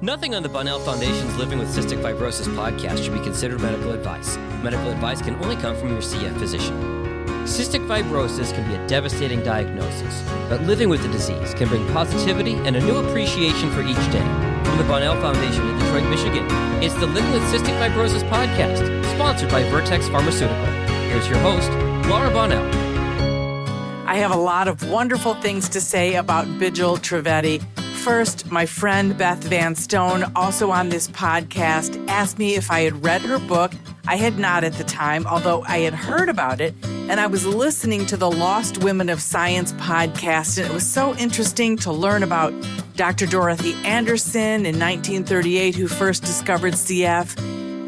Nothing on the Bonnell Foundation's Living with Cystic Fibrosis podcast should be considered medical advice. Medical advice can only come from your CF physician. Cystic fibrosis can be a devastating diagnosis, but living with the disease can bring positivity and a new appreciation for each day. From the Bonnell Foundation in Detroit, Michigan, it's the Living with Cystic Fibrosis podcast, sponsored by Vertex Pharmaceutical. Here's your host, Laura Bonnell. I have a lot of wonderful things to say about Bijal Trivedi. First, my friend Beth Vanstone, also on this podcast, asked me if I had read her book. I had not at the time, although I had heard about it, and I was listening to the Lost Women of Science podcast, and it was so interesting to learn about Dr. Dorothy Anderson in 1938, who first discovered CF.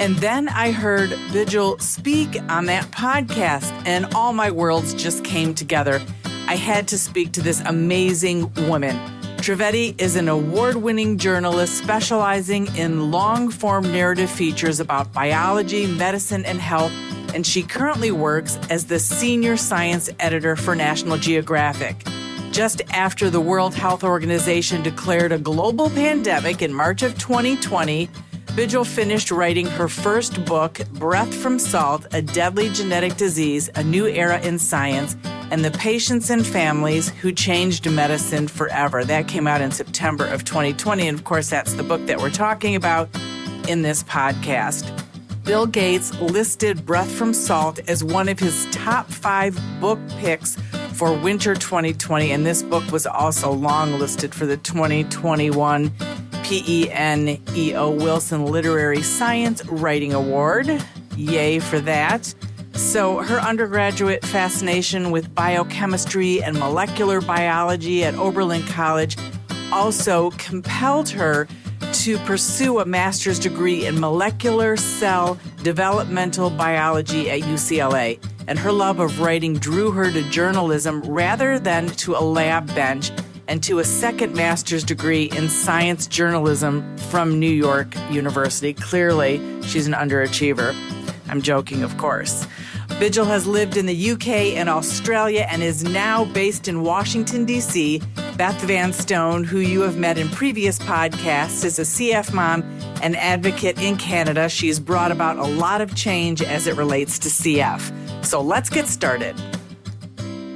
And then I heard Bijal speak on that podcast, and all my worlds just came together. I had to speak to this amazing woman. Trivedi is an award-winning journalist specializing in long-form narrative features about biology, medicine, and health, and she currently works as the senior science editor for National Geographic. Just after the World Health Organization declared a global pandemic in March of 2020, Bijal finished writing her first book, Breath from Salt, A Deadly Genetic Disease, A New Era in Science, and the Patients and Families Who Changed Medicine Forever. That came out in September of 2020, and of course, that's the book that we're talking about in this podcast. Bill Gates listed Breath from Salt as one of his top 5 book picks for winter 2020, and this book was also long listed for the 2021 PENEO Wilson Literary Science Writing Award. Yay for that. So her undergraduate fascination with biochemistry and molecular biology at Oberlin College also compelled her to pursue a master's degree in molecular cell developmental biology at UCLA. And her love of writing drew her to journalism rather than to a lab bench, and to a second master's degree in science journalism from New York University. Clearly, she's an underachiever. I'm joking, of course. Bijal has lived in the UK and Australia and is now based in Washington, D.C. Beth Vanstone, who you have met in previous podcasts, is a CF mom and advocate in Canada. She's brought about a lot of change as it relates to CF. So let's get started.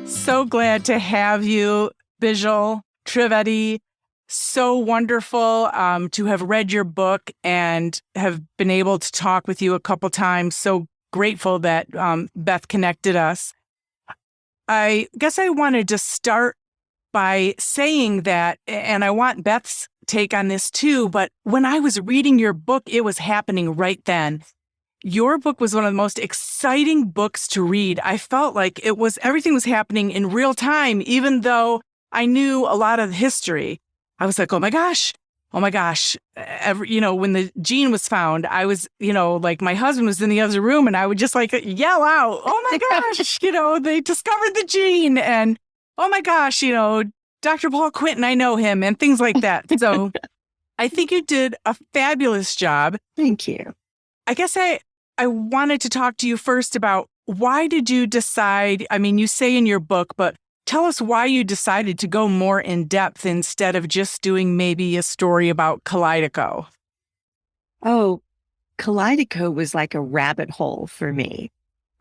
So glad to have you, Bijal Trivedi. So wonderful to have read your book and have been able to talk with you a couple times. So grateful that Beth connected us. I guess I wanted to start by saying that, and I want Beth's take on this too, but when I was reading your book, it was happening right then. Your book was one of the most exciting books to read. I felt like everything was happening in real time, even though I knew a lot of the history. I was like, oh my gosh. When the gene was found, I was, like my husband was in the other room and I would just like yell out, oh my gosh, they discovered the gene, and oh my gosh, Dr. Paul Quinton, I know him, and things like that. So I think you did a fabulous job. Thank you. I guess I wanted to talk to you first about why did you decide, you say in your book, but tell us why you decided to go more in depth instead of just doing maybe a story about Kaleido. Oh, Kaleido was like a rabbit hole for me.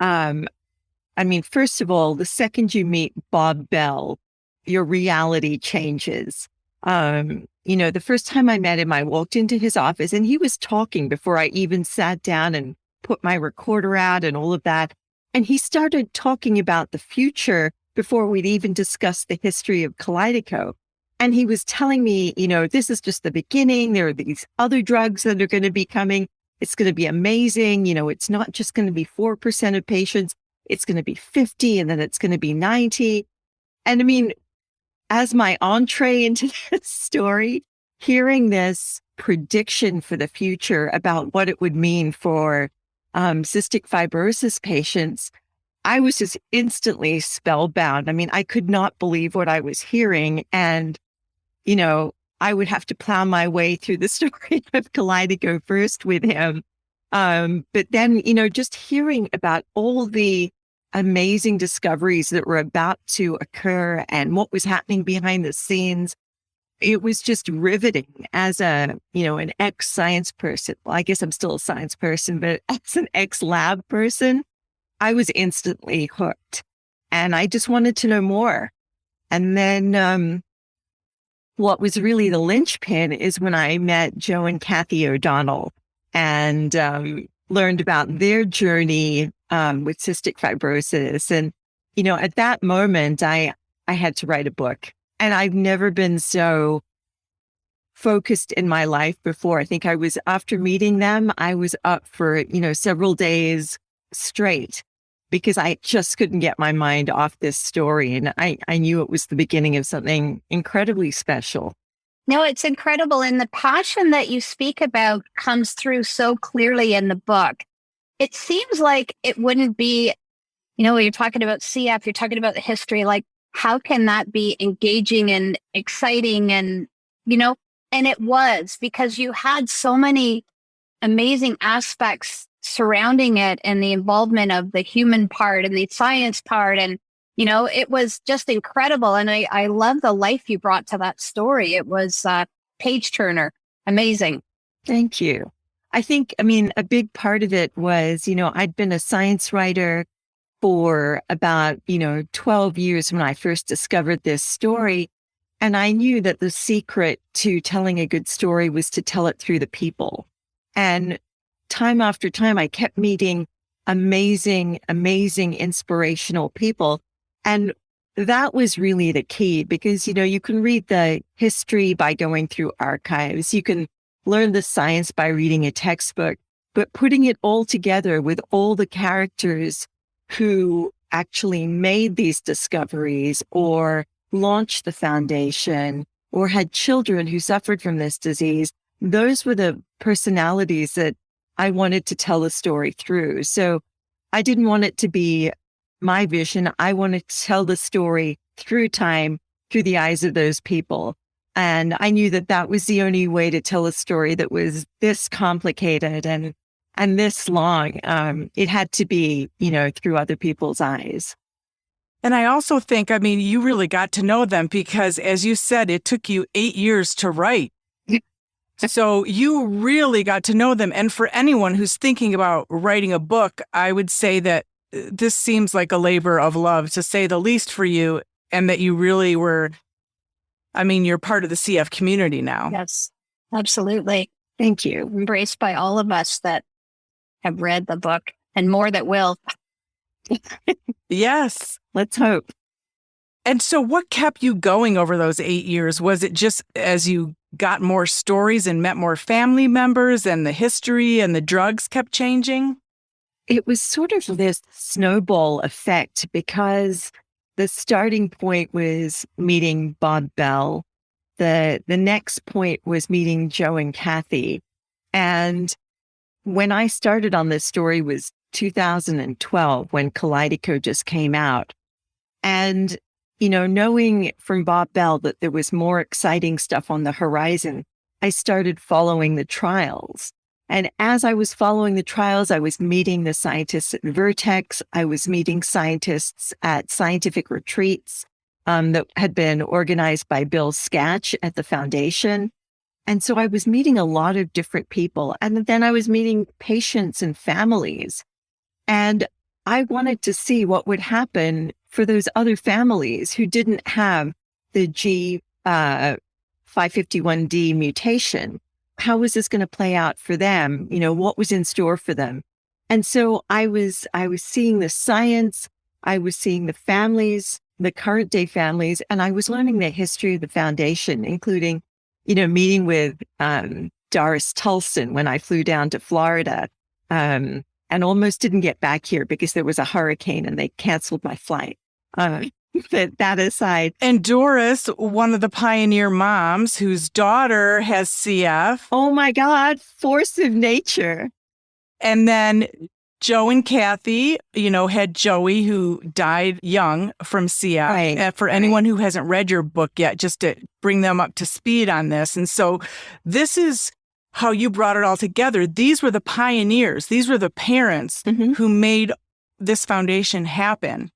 First of all, the second you meet Bob Beall, your reality changes. The first time I met him, I walked into his office and he was talking before I even sat down and put my recorder out and all of that. And he started talking about the future before we'd even discussed the history of Kaleido. And he was telling me, this is just the beginning. There are these other drugs that are going to be coming. It's going to be amazing. It's not just going to be 4% of patients. It's going to be 50, and then it's going to be 90. And as my entree into this story, hearing this prediction for the future about what it would mean for cystic fibrosis patients, I was just instantly spellbound. I could not believe what I was hearing. And, I would have to plow my way through the story of Kaleido first with him. But then, just hearing about all the amazing discoveries that were about to occur and what was happening behind the scenes, it was just riveting as an ex-science person. Well, I guess I'm still a science person, but as an ex-lab person, I was instantly hooked and I just wanted to know more. And then what was really the linchpin is when I met Joe and Kathy O'Donnell and learned about their journey with cystic fibrosis. And, at that moment, I had to write a book. And I've never been so focused in my life before. I think after meeting them, I was up for, several days straight because I just couldn't get my mind off this story. And I knew it was the beginning of something incredibly special. No, it's incredible. And the passion that you speak about comes through so clearly in the book. It seems like it wouldn't be, when you're talking about CF, you're talking about the history, like how can that be engaging and exciting? And, and it was because you had so many amazing aspects surrounding it and the involvement of the human part and the science part. And, it was just incredible. And I love the life you brought to that story. It was page turner. Amazing. Thank you. I think, a big part of it was, I'd been a science writer for about, 12 years when I first discovered this story. And I knew that the secret to telling a good story was to tell it through the people. And time after time, I kept meeting amazing, inspirational people. And that was really the key because, you can read the history by going through archives. You can learn the science by reading a textbook, but putting it all together with all the characters who actually made these discoveries or launched the foundation or had children who suffered from this disease, those were the personalities that I wanted to tell the story through. So I didn't want it to be my vision. I wanted to tell the story through time, through the eyes of those people. And I knew that that was the only way to tell a story that was this complicated and this long. It had to be, through other people's eyes. And I also think, you really got to know them because, as you said, it took you 8 years to write. So you really got to know them. And for anyone who's thinking about writing a book, I would say that this seems like a labor of love, to say the least, for you, and that you really were, you're part of the CF community now. Yes, absolutely. Thank you. Embraced by all of us that have read the book and more that will. Yes. Let's hope. And so what kept you going over those 8 years? Was it just as you got more stories and met more family members and the history and the drugs kept changing? It was sort of this snowball effect because the starting point was meeting Bob Beall. The next point was meeting Joe and Kathy. And when I started on this story was 2012 when Kaleido just came out. And, knowing from Bob Beall that there was more exciting stuff on the horizon, I started following the trials. And as I was following the trials, I was meeting the scientists at Vertex. I was meeting scientists at scientific retreats that had been organized by Bill Skach at the foundation. And so I was meeting a lot of different people. And then I was meeting patients and families. And I wanted to see what would happen for those other families who didn't have the G551D mutation. How was this going to play out for them? What was in store for them? And so I was seeing the science, I was seeing the families, the current day families, and I was learning the history of the foundation, including, meeting with Doris Tulson when I flew down to Florida, and almost didn't get back here because there was a hurricane and they canceled my flight. But that aside. And Doris, one of the pioneer moms whose daughter has CF. Oh my God, force of nature. And then Joe and Kathy, had Joey who died young from CF. Right. For anyone who hasn't read your book yet, just to bring them up to speed on this. And so this is how you brought it all together. These were the pioneers. These were the parents who made this foundation happen.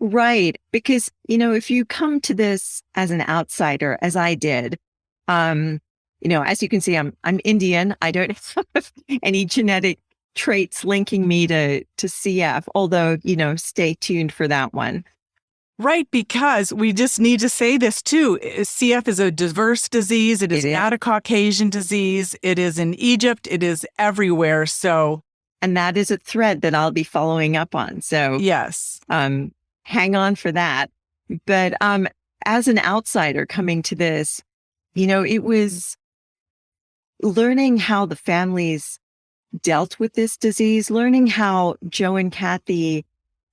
Right. Because, if you come to this as an outsider, as I did, As you can see, I'm Indian. I don't have any genetic traits linking me to CF, although, stay tuned for that one. Right, because we just need to say this too. CF is a diverse disease. It is not a Caucasian disease. It is in Egypt. It is everywhere. And that is a thread that I'll be following up on. So yes, hang on for that. But as an outsider coming to this, it was learning how the families dealt with this disease, learning how Joe and Kathy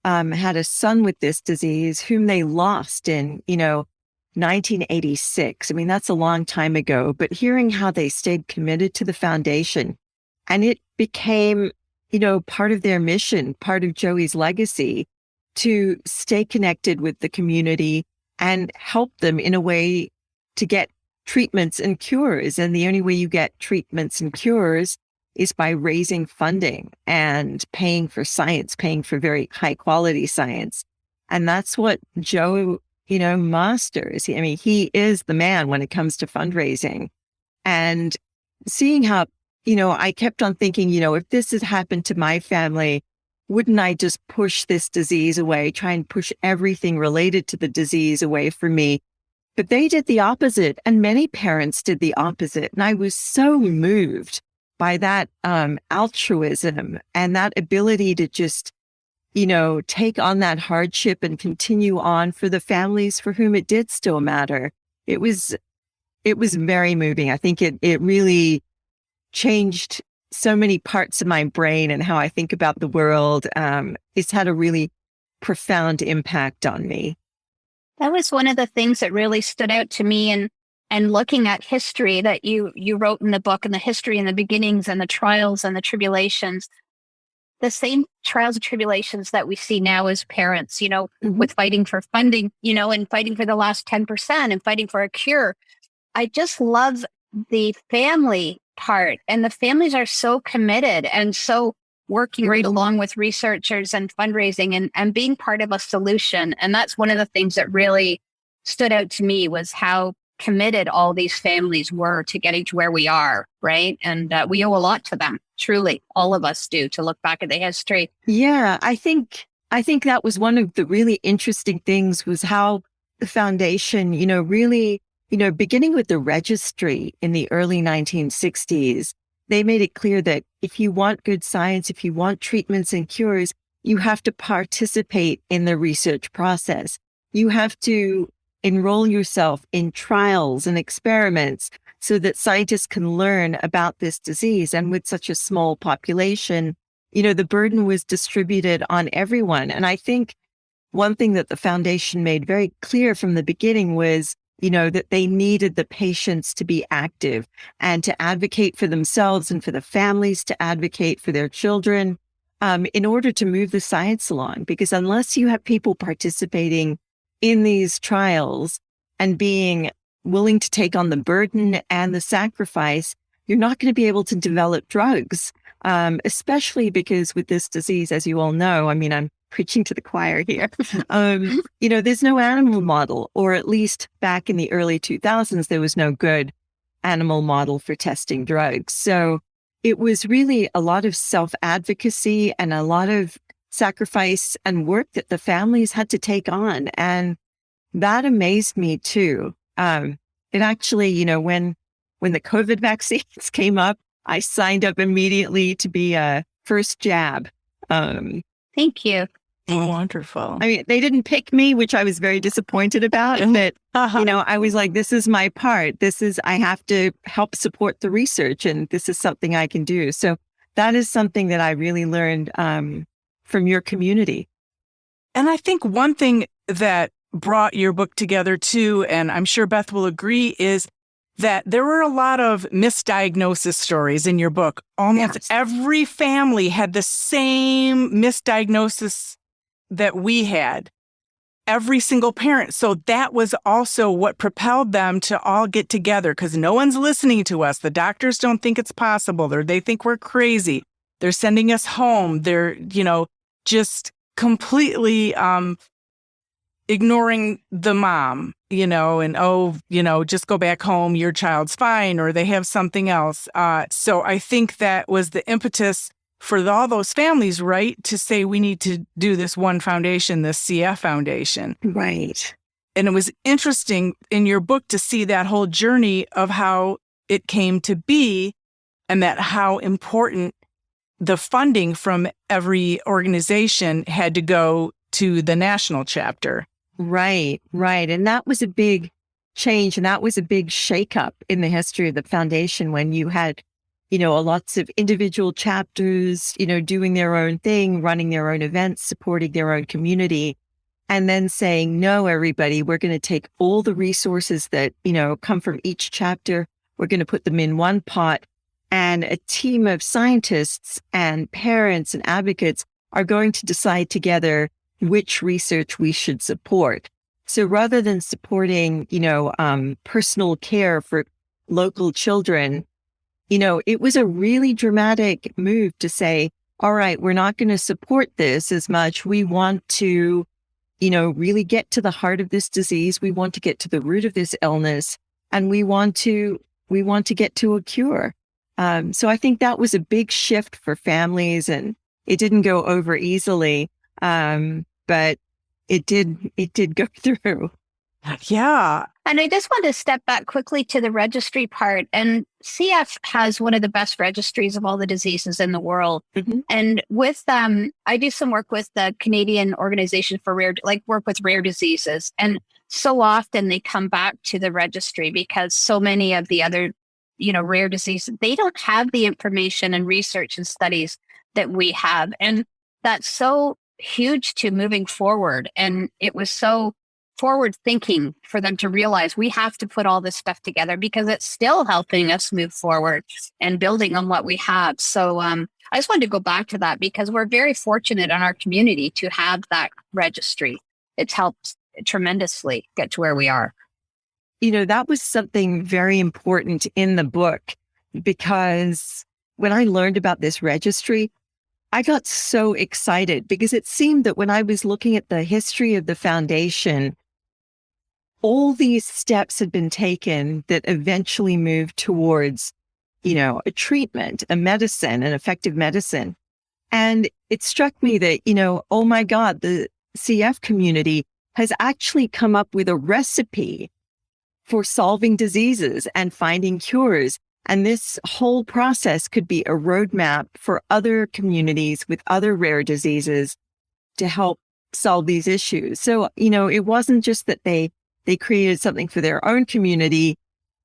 had a son with this disease whom they lost in, 1986. I mean, that's a long time ago, but hearing how they stayed committed to the foundation, and it became, part of their mission, part of Joey's legacy, to stay connected with the community and help them in a way to get treatments and cures. And the only way you get treatments and cures is by raising funding and paying for science, paying for very high quality science. And that's what Joe, masters. He is the man when it comes to fundraising. And seeing how, I kept on thinking, if this had happened to my family, wouldn't I just push this disease away, try and push everything related to the disease away from me? But they did the opposite. And many parents did the opposite. And I was so moved by that altruism and that ability to just, take on that hardship and continue on for the families for whom it did still matter. It was very moving. I think it really changed so many parts of my brain and how I think about the world. It's had a really profound impact on me. That was one of the things that really stood out to me, and looking at history that you wrote in the book, and the history and the beginnings and the trials and the tribulations, the same trials and tribulations that we see now as parents, with fighting for funding, and fighting for the last 10% and fighting for a cure. I just love the family part, and the families are so committed and so working right along with researchers and fundraising and being part of a solution. And that's one of the things that really stood out to me, was how committed all these families were to getting to where we are, right? And we owe a lot to them, truly. All of us do, to look back at the history. Yeah, I think that was one of the really interesting things, was how the foundation, really, beginning with the registry in the early 1960s, they made it clear that if you want good science, if you want treatments and cures, you have to participate in the research process. You have to enroll yourself in trials and experiments so that scientists can learn about this disease. And with such a small population, the burden was distributed on everyone. And I think one thing that the foundation made very clear from the beginning was, that they needed the patients to be active and to advocate for themselves and for the families to advocate for their children, in order to move the science along. Because unless you have people participating in these trials and being willing to take on the burden and the sacrifice, you're not going to be able to develop drugs, especially because with this disease, as you all know, I'm preaching to the choir here. There's no animal model, or at least back in the early 2000s, there was no good animal model for testing drugs. So it was really a lot of self-advocacy and a lot of sacrifice and work that the families had to take on. And that amazed me too. It actually, when the COVID vaccines came up, I signed up immediately to be a first jab. Thank you. Wonderful. They didn't pick me, which I was very disappointed about. And that, I was like, this is my part. I have to help support the research, and this is something I can do. So that is something that I really learned from your community. And I think one thing that brought your book together too, and I'm sure Beth will agree, is that there were a lot of misdiagnosis stories in your book. Almost every family had the same misdiagnosis that we had, every single parent. So that was also what propelled them to all get together, because no one's listening to us. The doctors don't think it's possible, or they think we're crazy. They're sending us home. They're, just completely ignoring the mom, and, just go back home, your child's fine, or they have something else. So I think that was the impetus for all those families, right, to say we need to do this one foundation, the CF Foundation. Right. And it was interesting in your book to see that whole journey of how it came to be and that how important the funding from every organization had to go to the national chapter. Right. And that was a big change. And that was a big shakeup in the history of the foundation when you had, lots of individual chapters, doing their own thing, running their own events, supporting their own community, and then saying, no, everybody, we're going to take all the resources that, come from each chapter. We're going to put them in one pot, and a team of scientists and parents and advocates are going to decide together which research we should support. So rather than supporting, personal care for local children, it was a really dramatic move to say, all right, we're not going to support this as much. We want to, really get to the heart of this disease. We want to get to the root of this illness, and we want to get to a cure. So I think that was a big shift for families, and it didn't go over easily. But it did go through. Yeah. And I just want to step back quickly to the registry part. And CF has one of the best registries of all the diseases in the world. Mm-hmm. And with I do some work with the Canadian Organization for work with rare diseases. And so often they come back to the registry because so many of the other, rare diseases, they don't have the information and research and studies that we have. And that's so huge to moving forward. And it was so forward thinking for them to realize we have to put all this stuff together because it's still helping us move forward and building on what we have. So I just wanted to go back to that because we're very fortunate in our community to have that registry. It's helped tremendously get to where we are. That was something very important in the book, because when I learned about this registry, I got so excited because it seemed that when I was looking at the history of the foundation, all these steps had been taken that eventually moved towards, a treatment, a medicine, an effective medicine. And it struck me that, oh my God, the CF community has actually come up with a recipe for solving diseases and finding cures. And this whole process could be a roadmap for other communities with other rare diseases to help solve these issues. So, it wasn't just that they created something for their own community.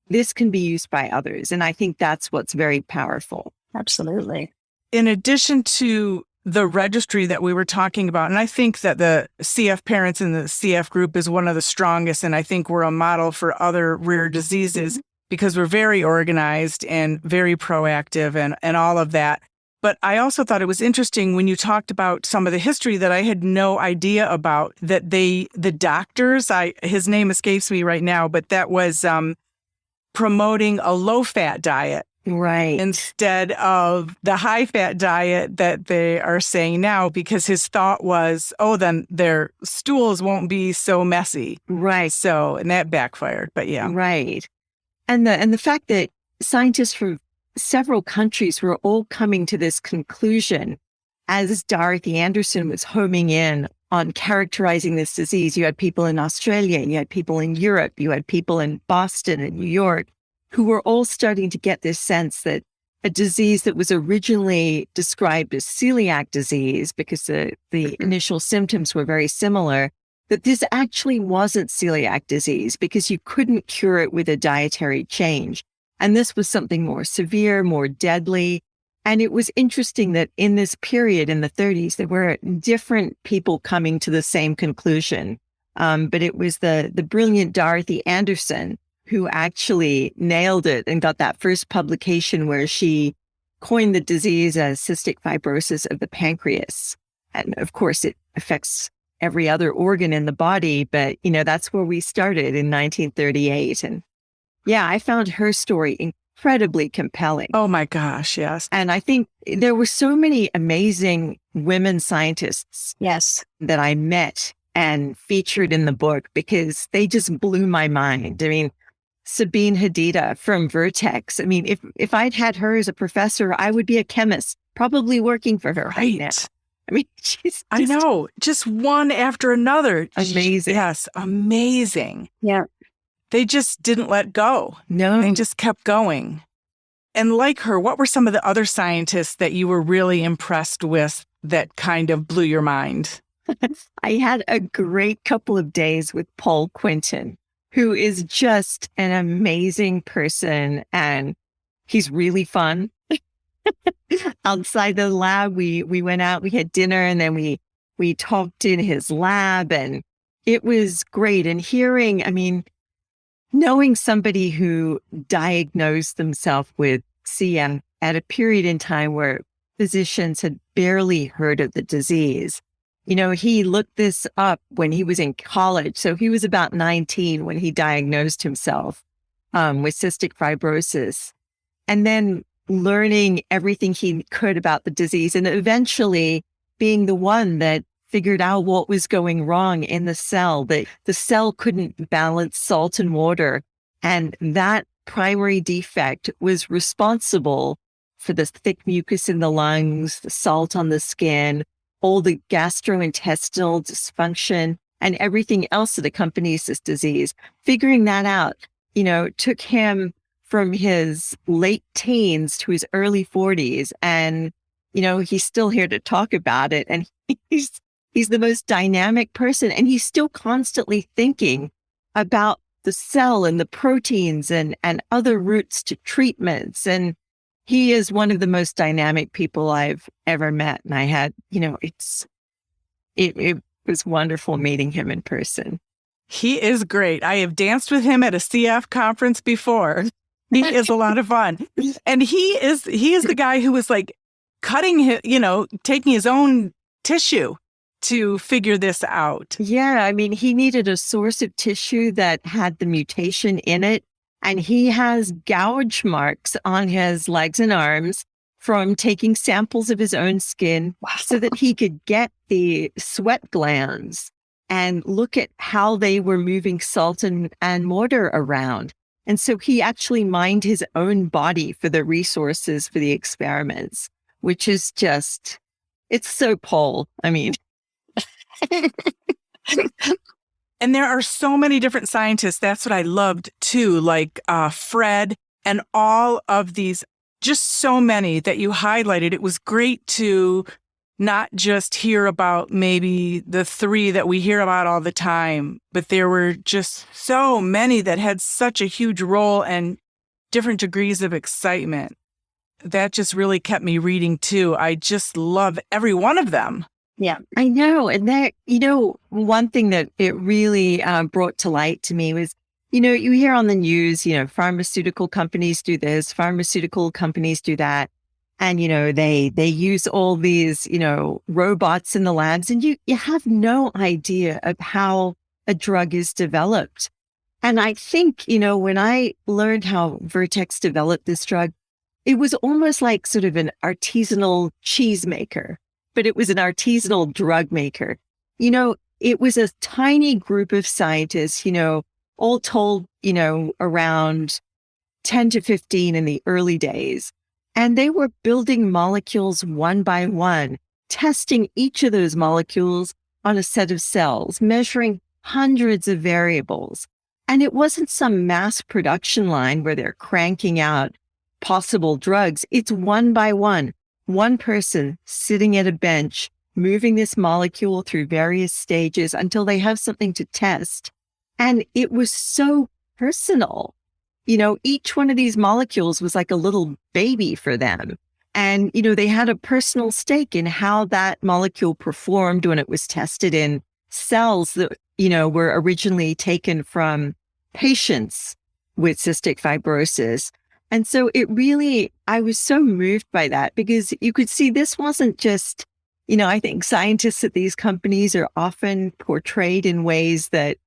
This can be used by others. And I think that's what's very powerful. Absolutely. In addition to the registry that we were talking about, and I think that the CF Parents in the CF group is one of the strongest, and I think we're a model for other rare diseases because we're very organized and very proactive and all of that. But I also thought it was interesting when you talked about some of the history that I had no idea about, that the doctors, his name escapes me right now, but that was promoting a low-fat diet. Right. Instead of the high-fat diet that they are saying now, because his thought was, then their stools won't be so messy. Right. So, and that backfired, but yeah. Right. And the fact that scientists from several countries were all coming to this conclusion as Dorothy Anderson was homing in on characterizing this disease. You had people in Australia, you had people in Europe, you had people in Boston and New York who were all starting to get this sense that a disease that was originally described as celiac disease, because the initial symptoms were very similar, that this actually wasn't celiac disease because you couldn't cure it with a dietary change. And this was something more severe, more deadly. And it was interesting that in this period in the 30s, there were different people coming to the same conclusion. But it was the brilliant Dorothy Anderson who actually nailed it and got that first publication where she coined the disease as cystic fibrosis of the pancreas. And of course, it affects every other organ in the body, but that's where we started in 1938. And yeah, I found her story incredibly compelling. Oh my gosh, yes. And I think there were so many amazing women scientists Yes. that I met and featured in the book because they just blew my mind. I mean, Sabine Hadida from Vertex. I mean, if I'd had her as a professor, I would be a chemist, probably working for her right now. I mean, she's I know, just one after another. Amazing. Yes, amazing. Yeah. They just didn't let go. No. They just kept going. And like her, what were some of the other scientists that you were really impressed with that kind of blew your mind? I had a great couple of days with Paul Quinton, who is just an amazing person, and he's really fun. Outside the lab, we went out, we had dinner, and then we talked in his lab, and it was great. And hearing, I mean, knowing somebody who diagnosed themselves with CF at a period in time where physicians had barely heard of the disease. You know, he looked this up when he was in college. So he was about 19 when he diagnosed himself with cystic fibrosis. And then learning everything he could about the disease and eventually being the one that figured out what was going wrong in the cell, that the cell couldn't balance salt and water. And that primary defect was responsible for the thick mucus in the lungs, the salt on the skin, all the gastrointestinal dysfunction, and everything else that accompanies this disease. Figuring that out, you know, took him from his late teens to his early 40s. And, you know, he's still here to talk about it. And he's the most dynamic person. And he's still constantly thinking about the cell and the proteins and other routes to treatments. And he is one of the most dynamic people I've ever met. And I had, you know, it was wonderful meeting him in person. He is great. I have danced with him at a CF conference before. He is a lot of fun. And he is the guy who was like cutting his, you know, taking his own tissue to figure this out. Yeah. I mean, he needed a source of tissue that had the mutation in it. And he has gouge marks on his legs and arms from taking samples of his own skin so that he could get the sweat glands and look at how they were moving salt and water around. And so he actually mined his own body for the resources for the experiments, which is just, it's so Paul. I mean, and there are so many different scientists. That's what I loved too, like Fred and all of these, just so many that you highlighted. It was great to not just hear about maybe the three that we hear about all the time, but there were just so many that had such a huge role and different degrees of excitement. That just really kept me reading too. I just love every one of them. Yeah, I know. And that, you know, one thing that it really brought to light to me was, you know, you hear on the news, you know, pharmaceutical companies do this, pharmaceutical companies do that. And, you know, they use all these, you know, robots in the labs, and you have no idea of how a drug is developed. And I think, you know, when I learned how Vertex developed this drug, it was almost like sort of an artisanal cheese maker, but it was an artisanal drug maker. You know, it was a tiny group of scientists, you know, all told, you know, around 10 to 15 in the early days. And they were building molecules one by one, testing each of those molecules on a set of cells, measuring hundreds of variables. And it wasn't some mass production line where they're cranking out possible drugs. It's one by one person sitting at a bench, moving this molecule through various stages until they have something to test. And it was so personal. You know, each one of these molecules was like a little baby for them. And, you know, they had a personal stake in how that molecule performed when it was tested in cells that, you know, were originally taken from patients with cystic fibrosis. And so it really, I was so moved by that because you could see this wasn't just, you know, I think scientists at these companies are often portrayed in ways that,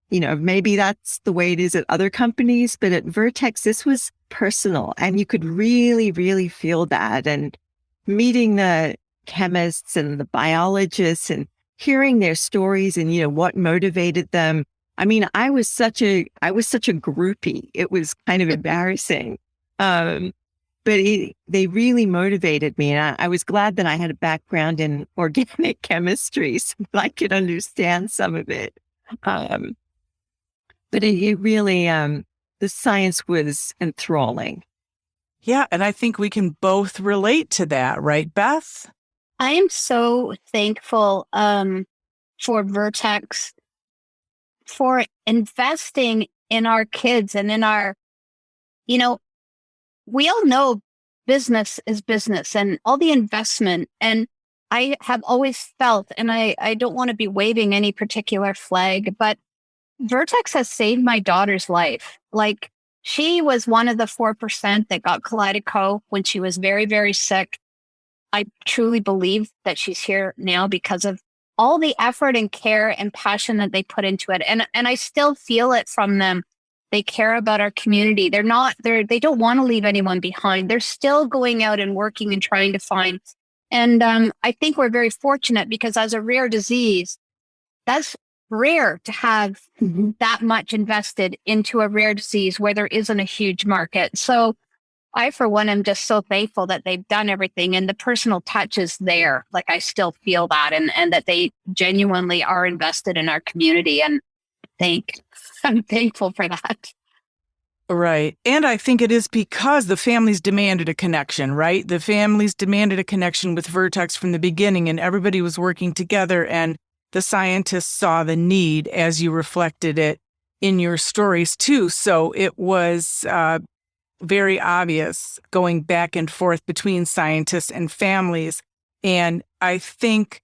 you know, maybe that's the way it is at other companies, but at Vertex, this was personal and you could really, really feel that. And meeting the chemists and the biologists and hearing their stories and, what motivated them. I mean, I was such a groupie. It was kind of embarrassing. But they really motivated me. And I was glad that I had a background in organic chemistry so that I could understand some of it. But it really, the science was enthralling. Yeah. And I think we can both relate to that, right, Beth? I am so thankful for Vertex for investing in our kids and in our, we all know business is business and all the investment. And I have always felt, and I don't want to be waving any particular flag, but Vertex has saved my daughter's life. Like, she was one of the 4% that got Kalydeco when she was very, very sick. I truly believe that she's here now because of all the effort and care and passion that they put into it. And I still feel it from them. They care about our community. They don't want to leave anyone behind. They're still going out and working and trying to find. And I think we're very fortunate because as a rare disease, that's rare to have that much invested into a rare disease where there isn't a huge market. So I, for one, am just so thankful that they've done everything and the personal touch is there. Like, I still feel that and that they genuinely are invested in our community. And I'm thankful for that. Right. And I think it is because the families demanded a connection, right? The families demanded a connection with Vertex from the beginning, and everybody was working together, and the scientists saw the need as you reflected it in your stories too. So it was very obvious going back and forth between scientists and families. And I think,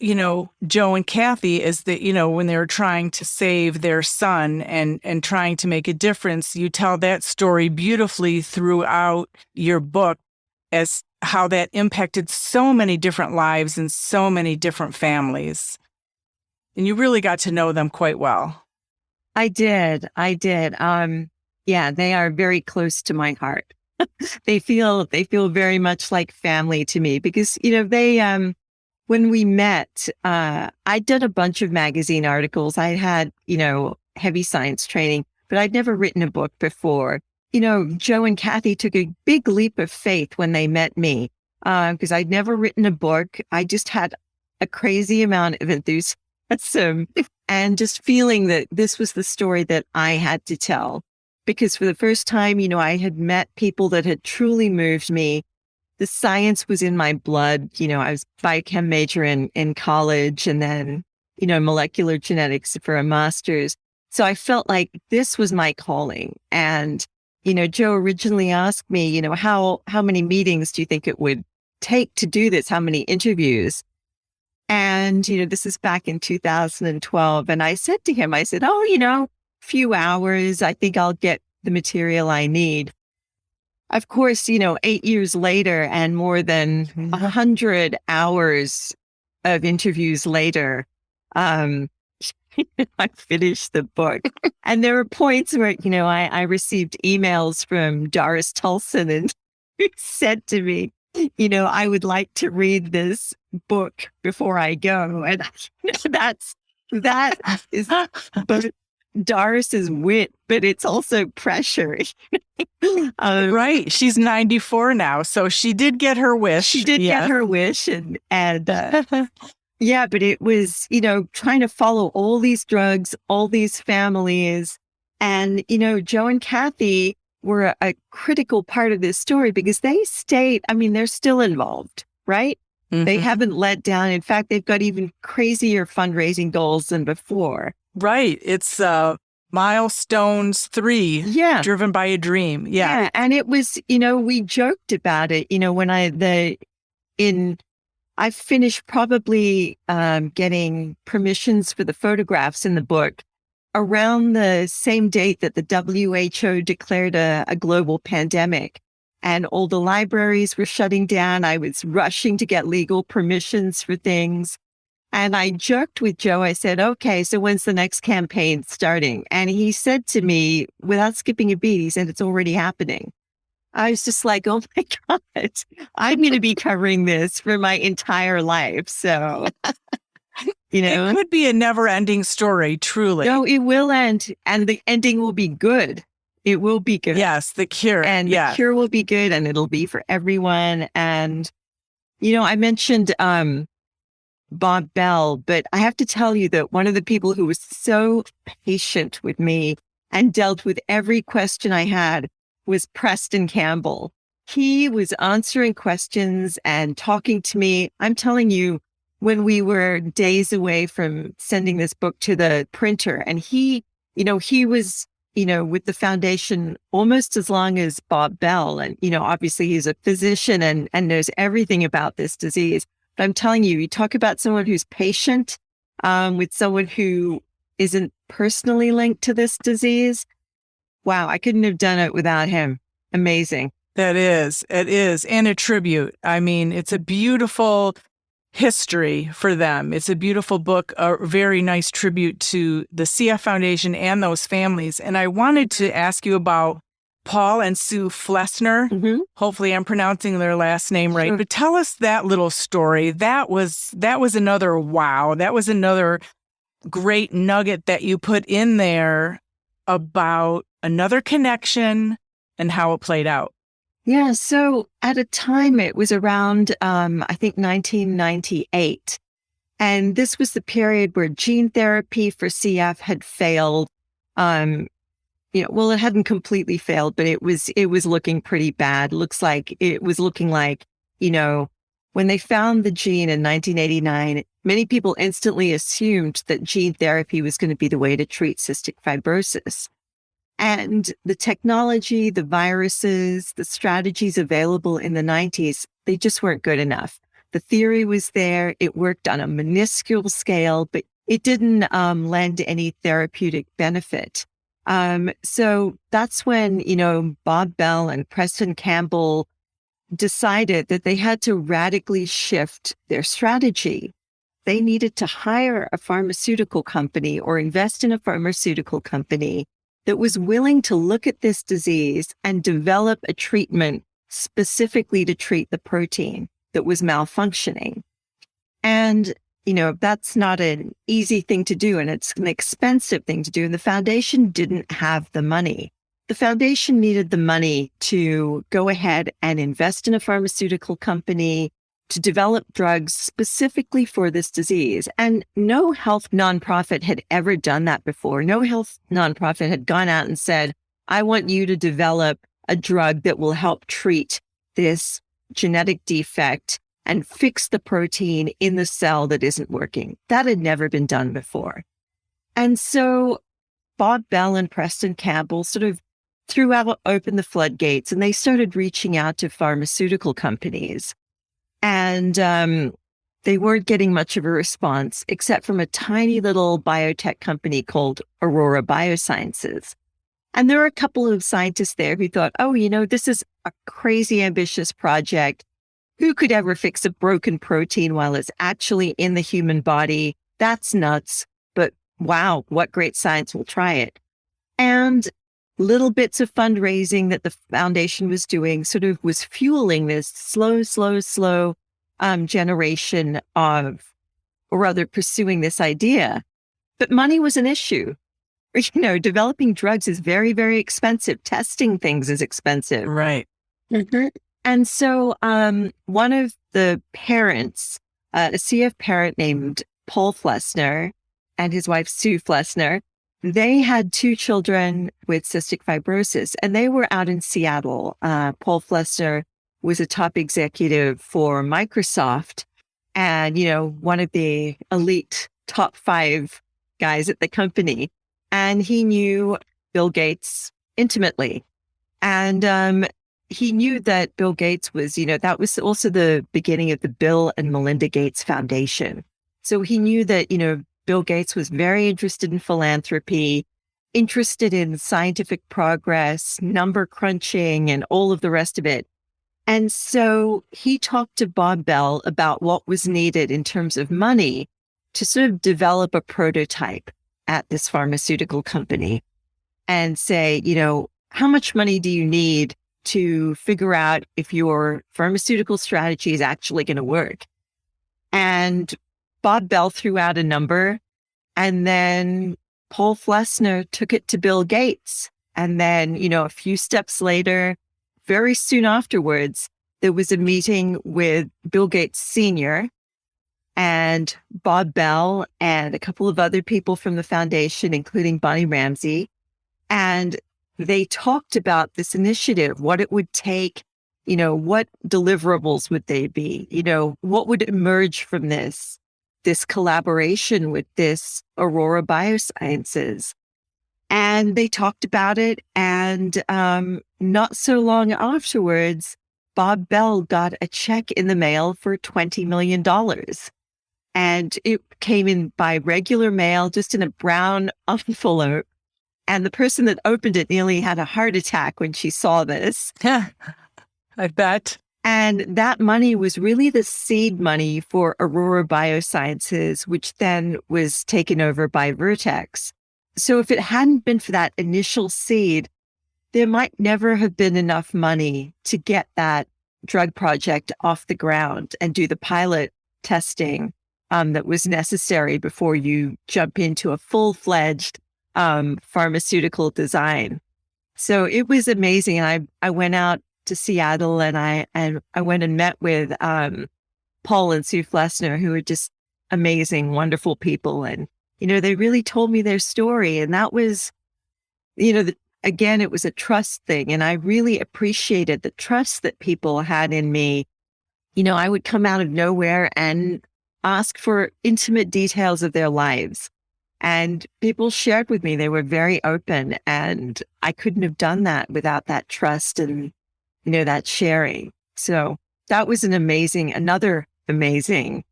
Joe and Kathy, is that, when they were trying to save their son and trying to make a difference, you tell that story beautifully throughout your book as how that impacted so many different lives and so many different families. And you really got to know them quite well. I did. Yeah, they are very close to my heart. They feel very much like family to me because, they, when we met, I'd done a bunch of magazine articles. I had, heavy science training, but I'd never written a book before. Joe and Kathy took a big leap of faith when they met me, because I'd never written a book. I just had a crazy amount of enthusiasm and just feeling that this was the story that I had to tell. Because for the first time, I had met people that had truly moved me. The science was in my blood. I was biochem major in college and then, molecular genetics for a master's. So I felt like this was my calling. And, Joe originally asked me, how many meetings do you think it would take to do this? How many interviews? And, this is back in 2012. And I said to him, few hours, I think I'll get the material I need. Of course, 8 years later and more than 100 hours of interviews later, I finished the book. And there were points where, I received emails from Doris Tulson and said to me, I would like to read this book before I go. And that is both Doris's wit, but it's also pressure. Right. She's 94 now. So she did get her wish. She did get her wish. And yeah, but it was, trying to follow all these drugs, all these families. And, Joe and Kathy were a critical part of this story because they stayed, they're still involved, right? Mm-hmm. They haven't let down. In fact, they've got even crazier fundraising goals than before. Right. It's Milestones 3, Driven by a Dream. Yeah. And it was, we joked about it, when I finished probably getting permissions for the photographs in the book around the same date that the WHO declared a global pandemic. And all the libraries were shutting down. I was rushing to get legal permissions for things. And I joked with Joe. I said, okay, so when's the next campaign starting? And he said to me, without skipping a beat, he said, it's already happening. I was just like, oh my God, I'm going to be covering this for my entire life. So It could be a never-ending story, truly. No, it will end, and the ending will be good. It will be good. Yes, the cure. And the cure will be good, and it'll be for everyone. And, I mentioned Bob Beall, but I have to tell you that one of the people who was so patient with me and dealt with every question I had was Preston Campbell. He was answering questions and talking to me. I'm telling you, when we were days away from sending this book to the printer, and he was, with the foundation almost as long as Bob Beall. And, obviously he's a physician and knows everything about this disease. But I'm telling you, you talk about someone who's patient, with someone who isn't personally linked to this disease. Wow, I couldn't have done it without him. Amazing. It is. And a tribute. I mean, it's a beautiful history for them. It's a beautiful book, a very nice tribute to the CF Foundation and those families. And I wanted to ask you about Paul and Sue Flessner. Mm-hmm. Hopefully I'm pronouncing their last name right. Sure. But tell us that little story. That was another wow. That was another great nugget that you put in there about another connection and how it played out. Yeah. So at a time, it was around, I think 1998. And this was the period where gene therapy for CF had failed. It hadn't completely failed, but it was looking pretty bad. It was looking like, when they found the gene in 1989, many people instantly assumed that gene therapy was going to be the way to treat cystic fibrosis. And the technology, the viruses, the strategies available in the 90s, they just weren't good enough. The theory was there. It worked on a minuscule scale, but it didn't lend any therapeutic benefit. So that's when, Bob Beall and Preston Campbell decided that they had to radically shift their strategy. They needed to hire a pharmaceutical company or invest in a pharmaceutical company that was willing to look at this disease and develop a treatment specifically to treat the protein that was malfunctioning. And, that's not an easy thing to do, and it's an expensive thing to do. And the foundation didn't have the money. The foundation needed the money to go ahead and invest in a pharmaceutical company to develop drugs specifically for this disease. And no health nonprofit had ever done that before. No health nonprofit had gone out and said, I want you to develop a drug that will help treat this genetic defect and fix the protein in the cell that isn't working. That had never been done before. And so Bob Beall and Preston Campbell sort of threw open the floodgates, and they started reaching out to pharmaceutical companies. And they weren't getting much of a response, except from a tiny little biotech company called Aurora Biosciences. And there were a couple of scientists there who thought, this is a crazy ambitious project. Who could ever fix a broken protein while it's actually in the human body? That's nuts. But wow, what great science. We'll try it. And little bits of fundraising that the foundation was doing sort of was fueling this slow generation of, or rather pursuing this idea. But money was an issue. Developing drugs is very, very expensive. Testing things is expensive. Right. Mm-hmm. And so one of the parents, a CF parent named Paul Flessner and his wife, Sue Flessner, they had 2 children with cystic fibrosis, and they were out in Seattle. Paul Flessner was a top executive for Microsoft and, one of the elite top 5 guys at the company. And he knew Bill Gates intimately. And he knew that Bill Gates was, that was also the beginning of the Bill and Melinda Gates Foundation. So he knew that, Bill Gates was very interested in philanthropy, interested in scientific progress, number crunching, and all of the rest of it. And so he talked to Bob Beall about what was needed in terms of money to sort of develop a prototype at this pharmaceutical company and say, how much money do you need to figure out if your pharmaceutical strategy is actually going to work? And Bob Beall threw out a number, and then Paul Flessner took it to Bill Gates. And then, a few steps later, very soon afterwards, there was a meeting with Bill Gates Sr. and Bob Beall and a couple of other people from the foundation, including Bonnie Ramsey. And they talked about this initiative, what it would take, what deliverables would they be, what would emerge from this collaboration with this Aurora Biosciences. And they talked about it. And not so long afterwards, Bob Beall got a check in the mail for $20 million. And it came in by regular mail, just in a brown envelope. And the person that opened it nearly had a heart attack when she saw this. I bet. And that money was really the seed money for Aurora Biosciences, which then was taken over by Vertex. So if it hadn't been for that initial seed, there might never have been enough money to get that drug project off the ground and do the pilot testing that was necessary before you jump into a full-fledged pharmaceutical design. So it was amazing. I went out to Seattle and I went and met with Paul and Sue Flessner, who are just amazing, wonderful people. And, they really told me their story. And that was, again, it was a trust thing. And I really appreciated the trust that people had in me. I would come out of nowhere and ask for intimate details of their lives. And people shared with me, they were very open, and I couldn't have done that without that trust and, that sharing. So that was another amazing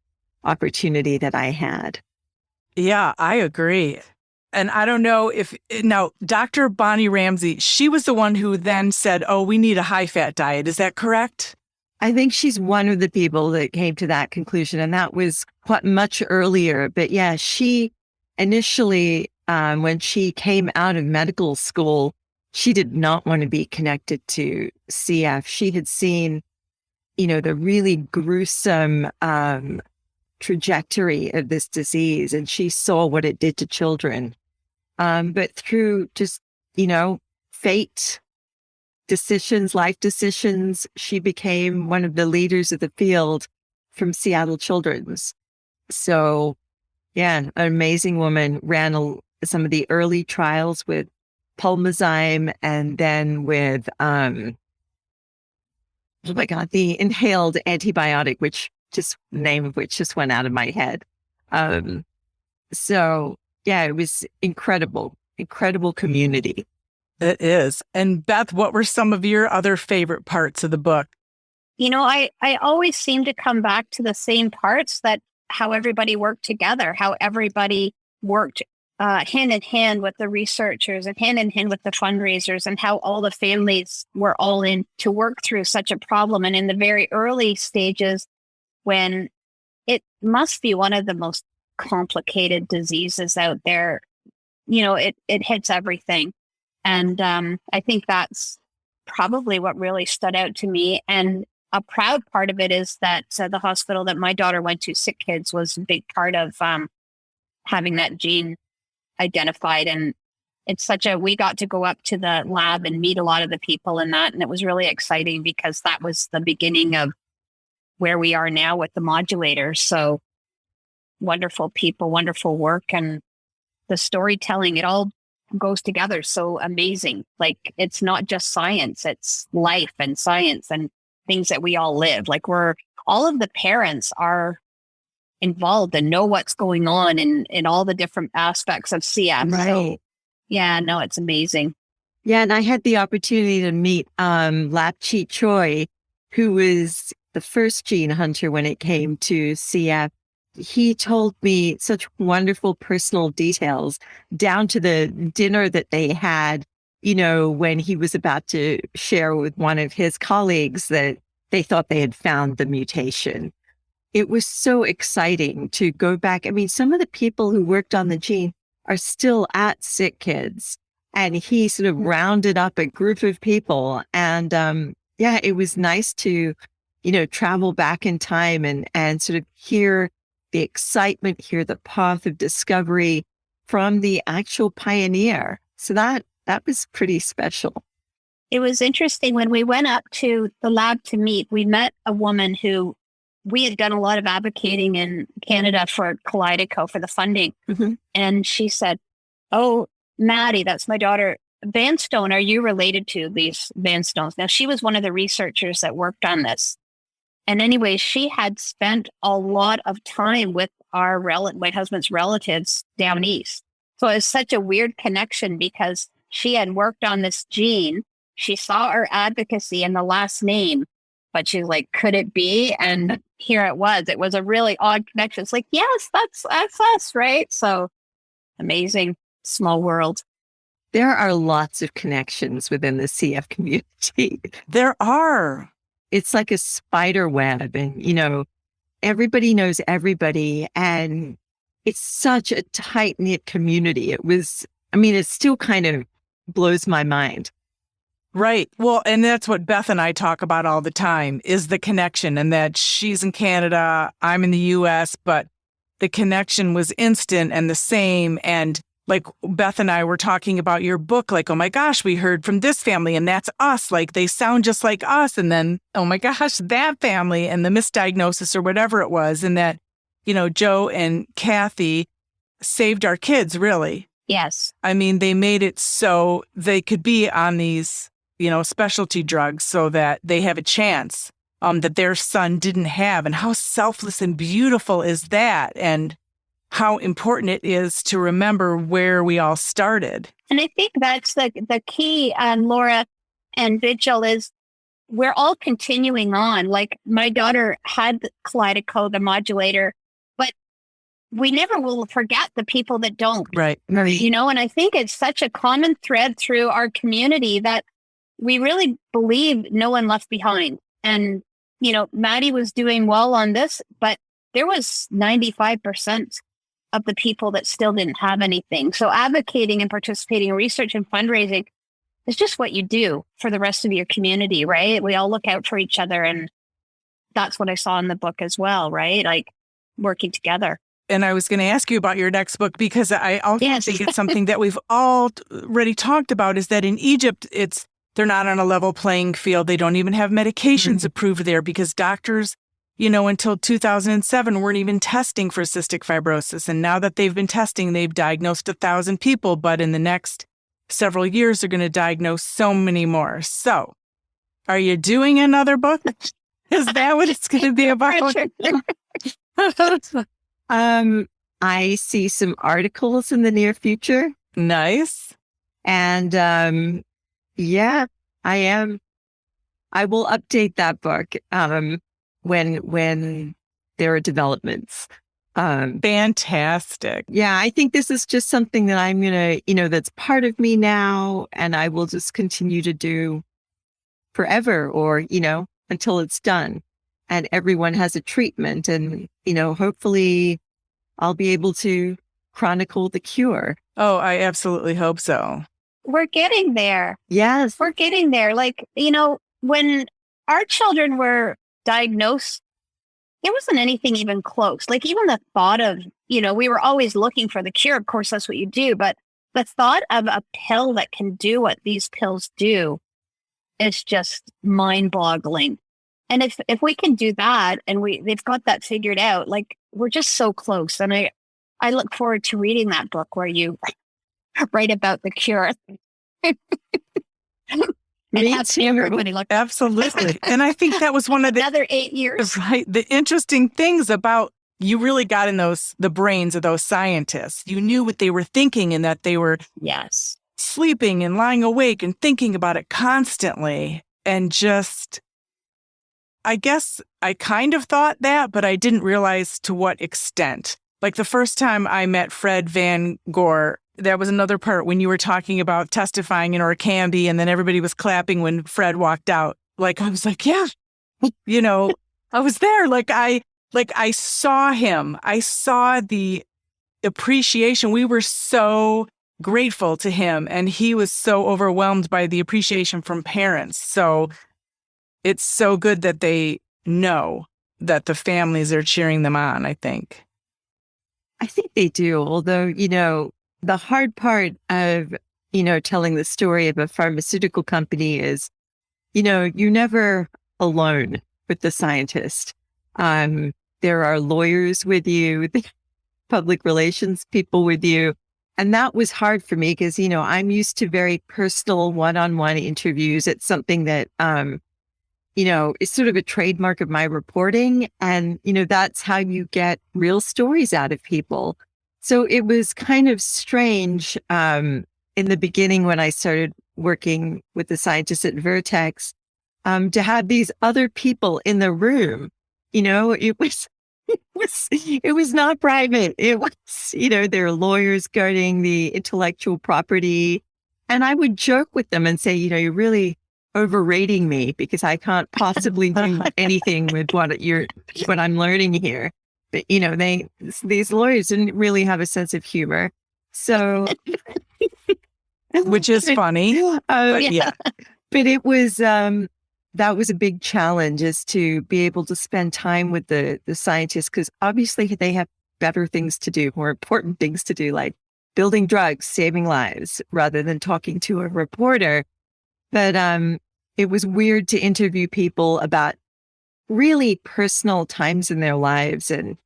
opportunity that I had. Yeah, I agree. And I don't know now, Dr. Bonnie Ramsey, she was the one who then said, oh, we need a high-fat diet. Is that correct? I think she's one of the people that came to that conclusion, and that was quite much earlier. But yeah, she initially, when she came out of medical school, she did not want to be connected to CF. She had seen, the really gruesome trajectory of this disease, and she saw what it did to children. But through just, fate, life decisions, she became one of the leaders of the field from Seattle Children's. So, yeah, an amazing woman, ran some of the early trials with pulmozyme and then with, the inhaled antibiotic, the name of which just went out of my head. So, yeah, it was incredible community. It is. And Beth, what were some of your other favorite parts of the book? I always seem to come back to the same parts, that how everybody worked together, how everybody worked hand in hand with the researchers and hand in hand with the fundraisers, and how all the families were all in to work through such a problem. And in the very early stages, when it must be one of the most complicated diseases out there, it hits everything. And I think that's probably what really stood out to me. And a proud part of it is that the hospital that my daughter went to, Sick Kids, was a big part of having that gene identified. And it's we got to go up to the lab and meet a lot of the people in that. And it was really exciting because that was the beginning of where we are now with the modulators. So wonderful people, wonderful work, and the storytelling, it all goes together so amazing. Like, it's not just science, it's life and science and things that we all live. Like, all of the parents are involved and know what's going on in all the different aspects of CF. Right. So, yeah, no, it's amazing. Yeah, and I had the opportunity to meet Lapchi Choi, who was the first gene hunter when it came to CF. He told me such wonderful personal details, down to the dinner that they had, when he was about to share with one of his colleagues that they thought they had found the mutation. It was so exciting to go back. I mean, some of the people who worked on the gene are still at Sick Kids, and he sort of rounded up a group of people. And it was nice to, travel back in time and sort of hear the excitement, hear the path of discovery from the actual pioneer. So that was pretty special. It was interesting when we went up to the lab to meet, we met a woman who we had done a lot of advocating in Canada for Kaleido for the funding. Mm-hmm. And she said, "Oh, Madi, that's my daughter, Vanstone. Are you related to these Vanstones?" Now, she was one of the researchers that worked on this. And anyway, she had spent a lot of time with my husband's relatives down east. So it was such a weird connection because she had worked on this gene. She saw our advocacy in the last name, but she's like, could it be? And here it was. It was a really odd connection. It's like, yes, that's us, right? So amazing, small world. There are lots of connections within the CF community. There are. It's like a spider web, and, everybody knows everybody, and it's such a tight-knit community. It still kind of blows my mind. Right. Well, and that's what Beth and I talk about all the time is the connection, and that she's in Canada, I'm in the US, but the connection was instant and the same. And like Beth and I were talking about your book, like, oh my gosh, we heard from this family and that's us. Like they sound just like us. And then, oh my gosh, that family and the misdiagnosis or whatever it was. And that, Joe and Kathy saved our kids, really. Yes. I mean, they made it so they could be on these, specialty drugs so that they have a chance that their son didn't have. And how selfless and beautiful is that? And how important it is to remember where we all started. And I think that's the key, Laura and Bijal, is we're all continuing on. Like my daughter had Kaleido, the modulator, but we never will forget the people that don't. Right. And I think it's such a common thread through our community that we really believe no one left behind. And, Madi was doing well on this, but there was 95% of the people that still didn't have anything. So advocating and participating in research and fundraising is just what you do for the rest of your community, right? We all look out for each other. And that's what I saw in the book as well, right? Like working together. And I was going to ask you about your next book, because I also think it's something that we've already talked about, is that in Egypt, they're not on a level playing field. They don't even have medications approved there because doctors, until 2007 weren't even testing for cystic fibrosis. And now that they've been testing, they've diagnosed 1,000 people. But in the next several years, they're going to diagnose so many more. So are you doing another book? Is that what it's going to be about? I see some articles in the near future. Nice. And yeah, I am. I will update that book when there are developments. Fantastic. Yeah, I think this is just something that I'm going to, that's part of me now, and I will just continue to do forever or, until it's done and everyone has a treatment. And, hopefully I'll be able to chronicle the cure. Oh, I absolutely hope so. We're getting there. Yes. We're getting there. Like, when our children were diagnosed, it wasn't anything even close. Like even the thought of, we were always looking for the cure. Of course, that's what you do. But the thought of a pill that can do what these pills do is just mind-boggling. And if we can do that and they've got that figured out, like we're just so close. And I look forward to reading that book where you write about the cure. Me too. Everybody look. Absolutely. And I think that was one of the another 8 years. Right. The interesting things about you really got in the brains of those scientists. You knew what they were thinking and that they were sleeping and lying awake and thinking about it constantly. And just, I guess I kind of thought that, but I didn't realize to what extent. Like the first time I met Fred Van Gore, that was another part when you were talking about testifying in Orkambi and then everybody was clapping when Fred walked out. Like, I was like, yeah, I was there. I saw him. I saw the appreciation. We were so grateful to him and he was so overwhelmed by the appreciation from parents. So it's so good that they know that the families are cheering them on, I think. I think they do. Although, the hard part of, telling the story of a pharmaceutical company is, you're never alone with the scientist. There are lawyers with you, public relations people with you. And that was hard for me because, I'm used to very personal one-on-one interviews. It's something that, is sort of a trademark of my reporting. And, that's how you get real stories out of people. So it was kind of strange in the beginning when I started working with the scientists at Vertex to have these other people in the room. It was not private. It was, there are lawyers guarding the intellectual property. And I would joke with them and say, you're really overrating me because I can't possibly do anything with what I'm learning here. But, these lawyers didn't really have a sense of humor. So, which is funny. But yeah. But it was, that was a big challenge, is to be able to spend time with the scientists, because obviously they have better things to do, more important things to do, like building drugs, saving lives, rather than talking to a reporter. But it was weird to interview people about really personal times in their lives and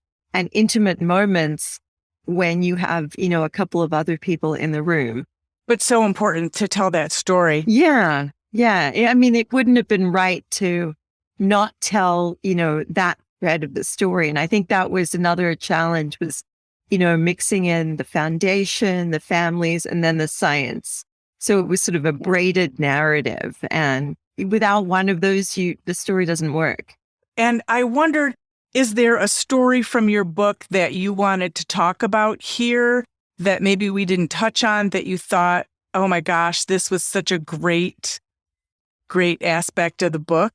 intimate moments when you have, a couple of other people in the room. But so important to tell that story. Yeah. Yeah. I mean, it wouldn't have been right to not tell, that thread of the story. And I think that was another challenge, was, mixing in the foundation, the families, and then the science. So it was sort of a braided narrative. And without one of those, the story doesn't work. And I wondered, is there a story from your book that you wanted to talk about here that maybe we didn't touch on, that you thought, oh my gosh, this was such a great aspect of the book?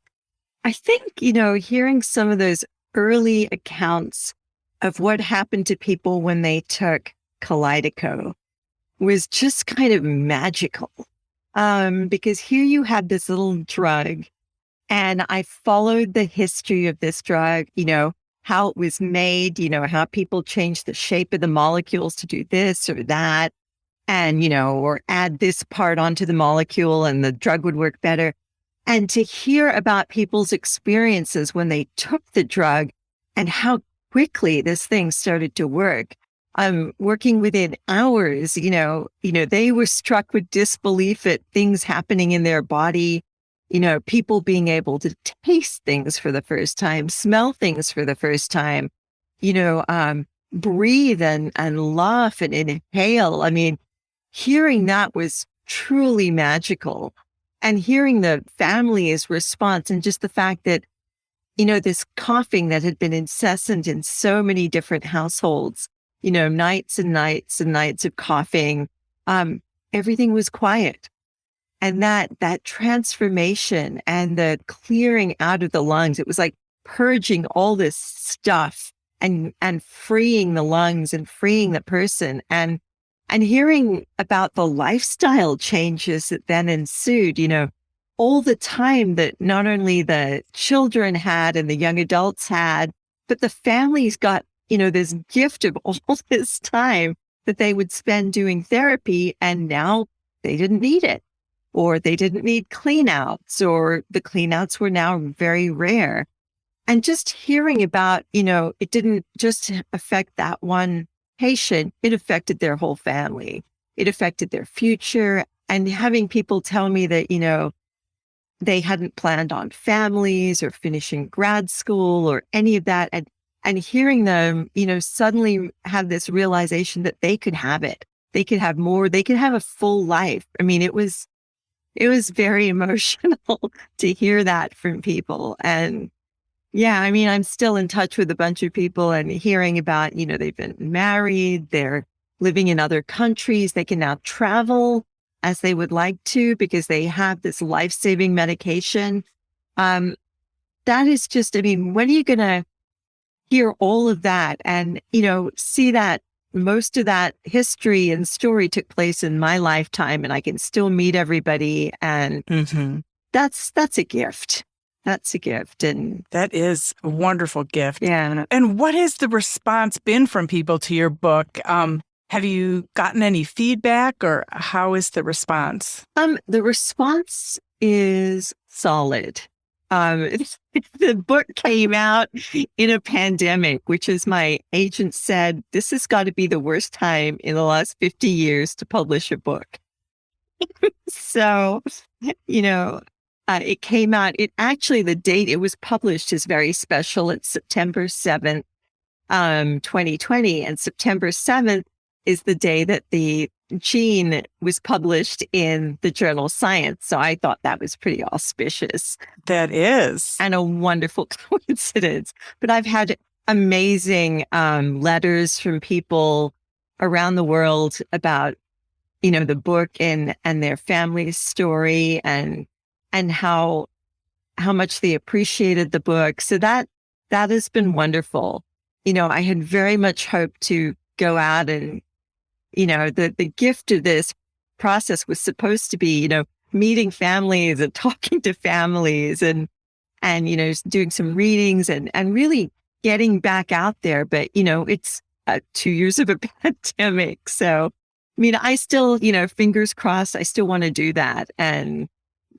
I think, hearing some of those early accounts of what happened to people when they took Kalydeco was just kind of magical. Because here you had this little drug, and I followed the history of this drug, how it was made, how people changed the shape of the molecules to do this or that, and, or add this part onto the molecule and the drug would work better. And to hear about people's experiences when they took the drug and how quickly this thing started to work. Working within hours, they were struck with disbelief at things happening in their body, people being able to taste things for the first time, smell things for the first time, breathe and laugh and inhale. I mean, hearing that was truly magical. And hearing the family's response, and just the fact that, this coughing that had been incessant in so many different households, nights and nights and nights of coughing, everything was quiet. And that transformation and the clearing out of the lungs, it was like purging all this stuff and freeing the lungs and freeing the person. And hearing about the lifestyle changes that then ensued, all the time that not only the children had and the young adults had, but the families got, this gift of all this time that they would spend doing therapy, and now they didn't need it, or they didn't need cleanouts, or the cleanouts were now very rare. And just hearing about, it didn't just affect that one patient, it affected their whole family. It affected their future. And having people tell me that, they hadn't planned on families or finishing grad school or any of that. And hearing them, suddenly have this realization that they could have it. They could have more. They could have a full life. I mean, it was very emotional to hear that from people. And yeah, I mean, I'm still in touch with a bunch of people and hearing about, they've been married, they're living in other countries, they can now travel as they would like to because they have this life-saving medication. That is just, I mean, when are you going to hear all of that and, see that most of that history and story took place in my lifetime, and I can still meet everybody, and that's a gift. that's a gift. And that is a wonderful gift. yeah. And what has the response been from people to your book? Have you gotten any feedback, or how is the response? The response is solid. The book came out in a pandemic, which, as my agent said, this has got to be the worst time in the last 50 years to publish a book. So, it came out. The date it was published is very special. It's September 7th, 2020. And September 7th is the day that the gene was published in the journal Science. So I thought that was pretty auspicious. That is. And a wonderful coincidence. But I've had amazing letters from people around the world about, the book and their family's story and how much they appreciated the book. So that has been wonderful. I had very much hoped to go out and, the gift of this process was supposed to be, meeting families and talking to families and doing some readings and really getting back out there. But, it's 2 years of a pandemic. So, I still, fingers crossed, I still want to do that. And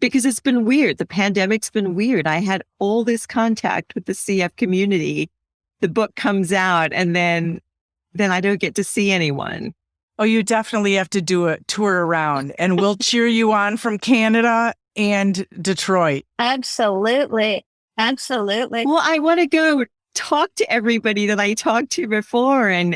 because it's been weird. The pandemic's been weird. I had all this contact with the CF community. The book comes out and then I don't get to see anyone. Oh, you definitely have to do a tour around, and we'll cheer you on from Canada and Detroit. Absolutely. Absolutely. Well, I want to go talk to everybody that I talked to before and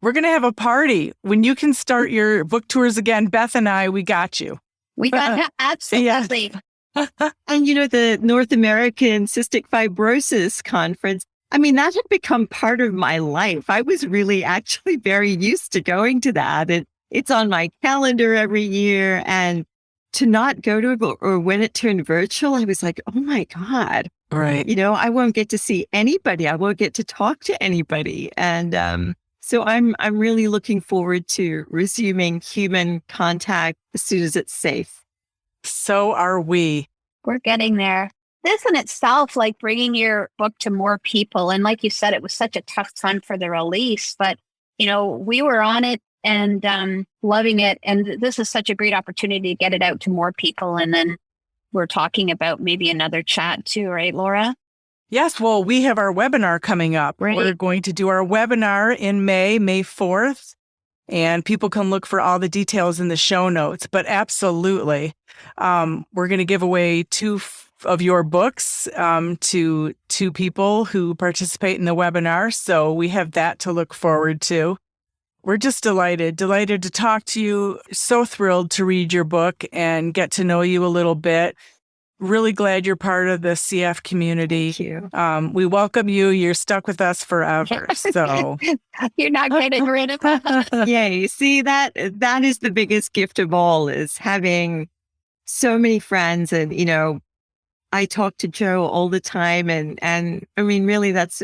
we're going to have a party. When you can start your book tours again, Beth and I, we got you. We got absolutely. And, the North American Cystic Fibrosis Conference, that had become part of my life. I was really actually very used to going to that. And it's on my calendar every year. And to not go to it, or when it turned virtual, I was like, oh my God. Right. I won't get to see anybody. I won't get to talk to anybody. And so I'm really looking forward to resuming human contact as soon as it's safe. So are we. We're getting there. This in itself, like bringing your book to more people. And like you said, it was such a tough time for the release, but, we were on it and loving it. And this is such a great opportunity to get it out to more people. And then we're talking about maybe another chat too, right, Laura? Yes. Well, we have our webinar coming up. Right. We're going to do our webinar in May 4th. And people can look for all the details in the show notes. But absolutely, we're going to give away 2 of your books to 2 people who participate in the webinar. So we have that to look forward to. We're just delighted to talk to you. So thrilled to read your book and get to know you a little bit. Really glad you're part of the CF community. Thank you. We welcome you. You're stuck with us forever. So You're not getting rid of us. Yeah, you see, that is the biggest gift of all, is having so many friends. And, I talk to Joe all the time. And really, that's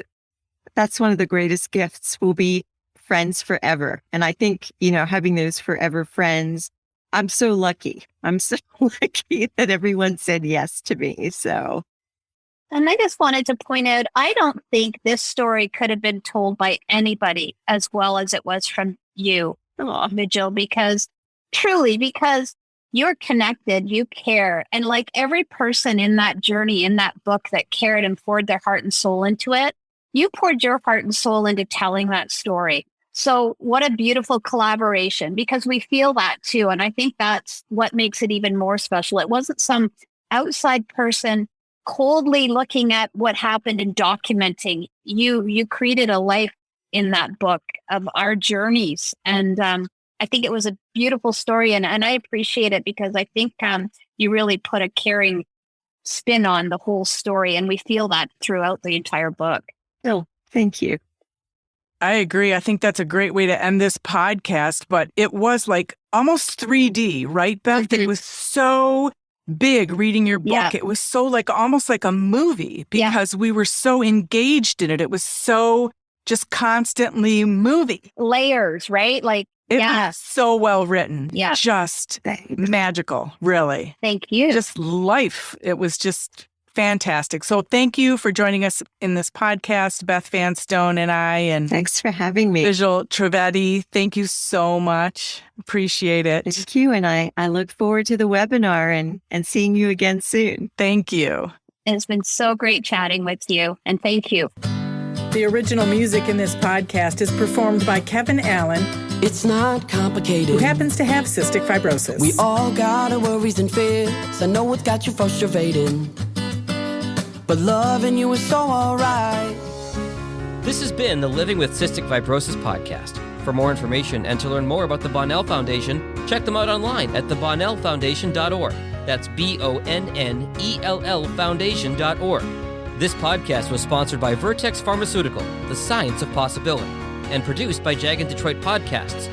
one of the greatest gifts. We'll be friends forever. And I think, having those forever friends, I'm so lucky. I'm so lucky that everyone said yes to me. So. And I just wanted to point out, I don't think this story could have been told by anybody as well as it was from you, Bijal, because you're connected, you care. And like every person in that journey, in that book that cared and poured their heart and soul into it, you poured your heart and soul into telling that story. So what a beautiful collaboration, because we feel that too. And I think that's what makes it even more special. It wasn't some outside person coldly looking at what happened and documenting. You created a life in that book of our journeys. And I think it was a beautiful story. And I appreciate it because I think you really put a caring spin on the whole story. And we feel that throughout the entire book. Oh, thank you. I agree. I think that's a great way to end this podcast, but it was like almost 3D, right, Beth? It was so big reading your book. Yeah. It was so almost like a movie because we were so engaged in it. It was so just constantly moving. Layers, right? Like It Yeah. was so well written. Yeah. Just Thanks. magical, really. Thank you. Just life. It was just fantastic. So thank you for joining us in this podcast, Beth Vanstone and I, and Thanks for having me. Bijal Trivedi. Thank you so much. Appreciate it. Thank you. And I look forward to the webinar and seeing you again soon. Thank you. It's been so great chatting with you, and thank you. The original music in this podcast is performed by Kevin Allen, It's not complicated. who happens to have cystic fibrosis. We all got our worries and fears. I know it's got you frustrated, but loving you is so alright. This has been the Living with Cystic Fibrosis podcast. For more information and to learn more about the Bonnell Foundation, check them out online at thebonnellfoundation.org. That's BONNELL Foundation.org. This podcast was sponsored by Vertex Pharmaceutical, the science of possibility, and produced by Jag and Detroit Podcasts,